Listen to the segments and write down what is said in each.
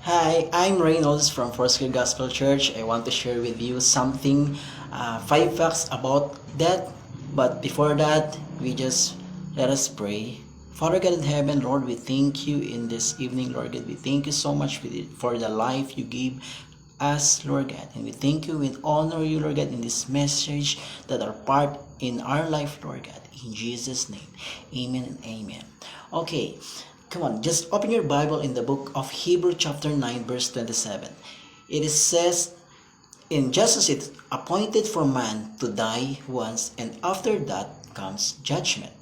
Hi, I'm Reynolds from Foursquare Gospel Church. I want to share with you something, 5 facts about that. But before that, let us pray. Father God in heaven, Lord, we thank you in this evening, Lord God. We thank you so much for the life you gave us, Lord God. And we thank you and honor you, Lord God, in this message that are part in our life, Lord God. In Jesus' name, amen and amen. Okay, come on, just open your Bible in the book of Hebrew chapter 9 verse 27. It says, in just as it appointed for man to die once, and after that comes judgment.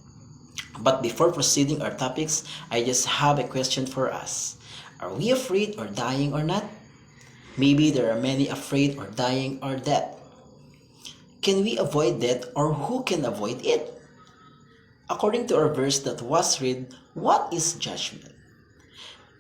But before proceeding our topics, I just have a question for us. Are we afraid or dying or not? Maybe there are many afraid or dying or dead. Can we avoid death, or who can avoid it? According to our verse that was read, what is judgment?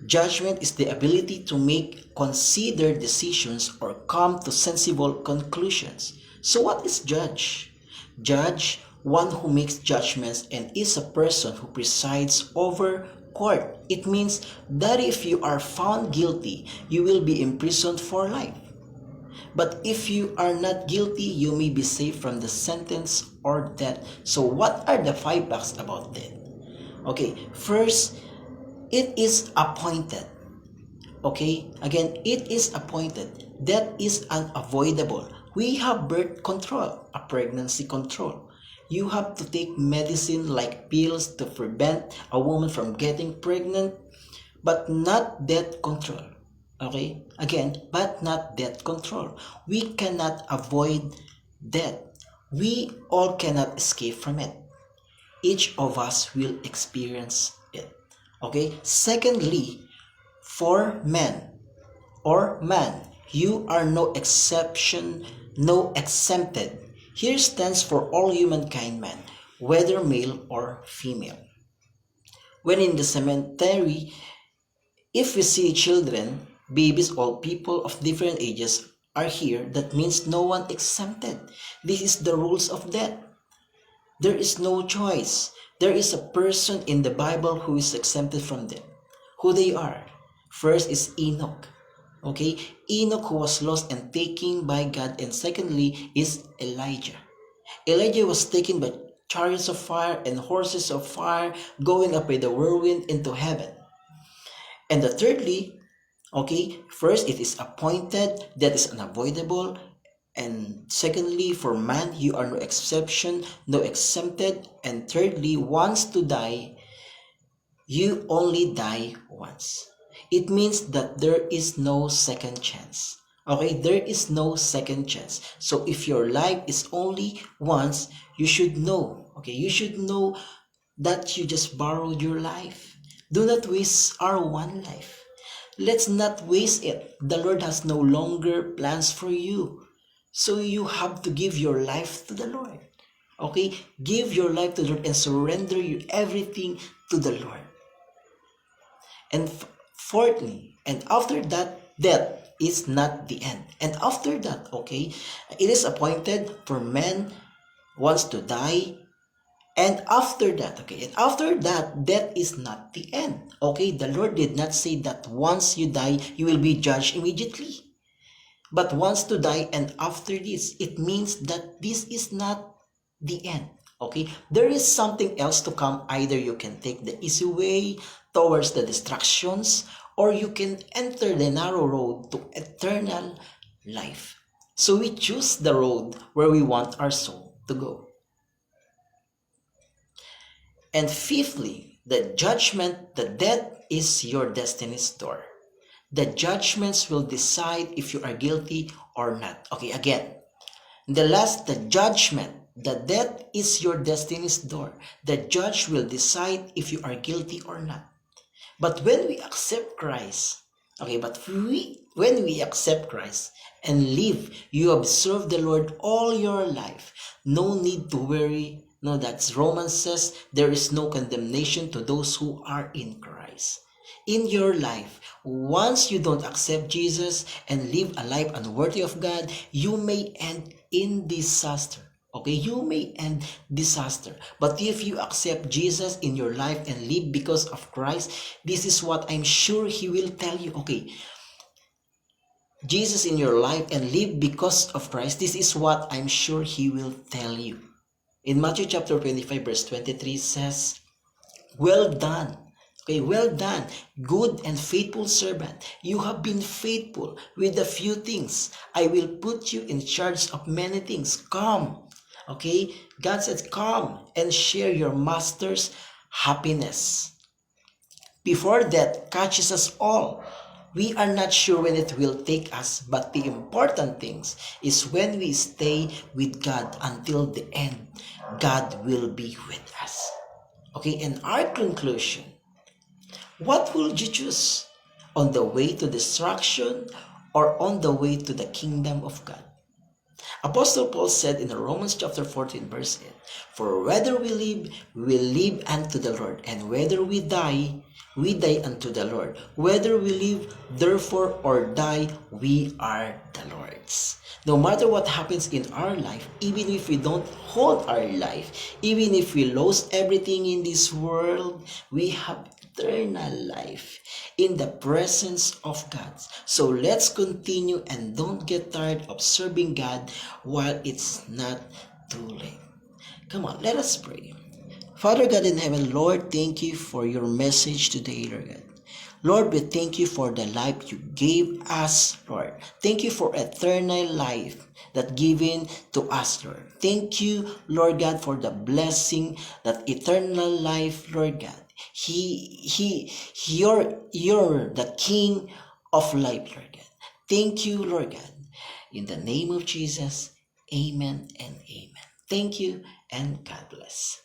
Judgment is the ability to make considered decisions or come to sensible conclusions. So what is judge? Judge, one who makes judgments and is a person who presides over court. It means that if you are found guilty, you will be imprisoned for life. But if you are not guilty, you may be saved from the sentence or death. So what are the 5 facts about death? Okay, first, it is appointed. Okay, again, it is appointed. Death is unavoidable. We have birth control, a pregnancy control. You have to take medicine like pills to prevent a woman from getting pregnant, but not death control. Okay, again, but not death control. We cannot avoid death. We all cannot escape from it. Each of us will experience it. Okay, secondly, for men or man, you are no exception, no exempted. Here stands for all humankind man, whether male or female. When in the cemetery, if we see children, babies, or people of different ages are here, that means no one exempted. This is the rules of death. There is no choice. There is a person in the Bible who is exempted from them. Who they are? First is Enoch. Okay, Enoch who was lost and taken by God, and secondly is Elijah. Elijah was taken by chariots of fire and horses of fire going up by the whirlwind into heaven. And the thirdly, okay, first it is appointed, that is unavoidable. And secondly, for man, you are no exception, no exempted. And thirdly, once to die, you only die once. It means that there is no second chance. Okay, there is no second chance. So if your life is only once, you should know. Okay, you should know that you just borrowed your life. Do not waste our one life. Let's not waste it. The Lord has no longer plans for you. So you have to give your life to the Lord. Okay? Give your life to the Lord and surrender everything to the Lord. And fourthly, and after that, death is not the end. And after that, okay, it is appointed for man wants to die. And after that, okay, and after that, death is not the end. Okay, the Lord did not say that once you die, you will be judged immediately. But once to die, and after this, it means that this is not the end. Okay, there is something else to come. Either you can take the easy way towards the distractions, or you can enter the narrow road to eternal life. So we choose the road where we want our soul to go. And fifthly, the judgment, the death is your destiny's door. The judgments will decide if you are guilty or not. Okay, again, the judgment, the death is your destiny's door. The judge will decide if you are guilty or not. But when we accept Christ, okay, when we accept Christ and live, you have served the Lord all your life. No need to worry. No, that's Romans says, there is no condemnation to those who are in Christ. In your life, once you don't accept Jesus and live a life unworthy of God, you may end in disaster. Okay, you may end disaster. But if you accept Jesus in your life and live because of Christ, this is what I'm sure He will tell you. Okay, Jesus in your life and live because of Christ, this is what I'm sure He will tell you. In Matthew chapter 25 verse 23 says, well done. Okay, well done, good and faithful servant. You have been faithful with a few things. I will put you in charge of many things. Come. Okay, God said, come and share your master's happiness. Before death catches us all, we are not sure when it will take us, but the important things is when we stay with God until the end, God will be with us. Okay, in our conclusion, what will you choose? On the way to destruction or on the way to the kingdom of God? Apostle Paul said in Romans chapter 14 verse 8, for whether we live unto the Lord, and whether we die unto the Lord. Whether we live, therefore, or die, we are the Lord's. No matter what happens in our life, even if we don't hold our life, even if we lost everything in this world, we have eternal life in the presence of God. So let's continue and don't get tired of serving God while it's not too late. Come on, let us pray. Father God in heaven, Lord, thank you for your message today, Lord God. Lord, we thank you for the life you gave us, Lord. Thank you for eternal life that given to us, Lord. Thank you, Lord God, for the blessing that eternal life, Lord God. You're the King of life, Lord God. Thank you, Lord God. In the name of Jesus, amen and amen. Thank you and God bless.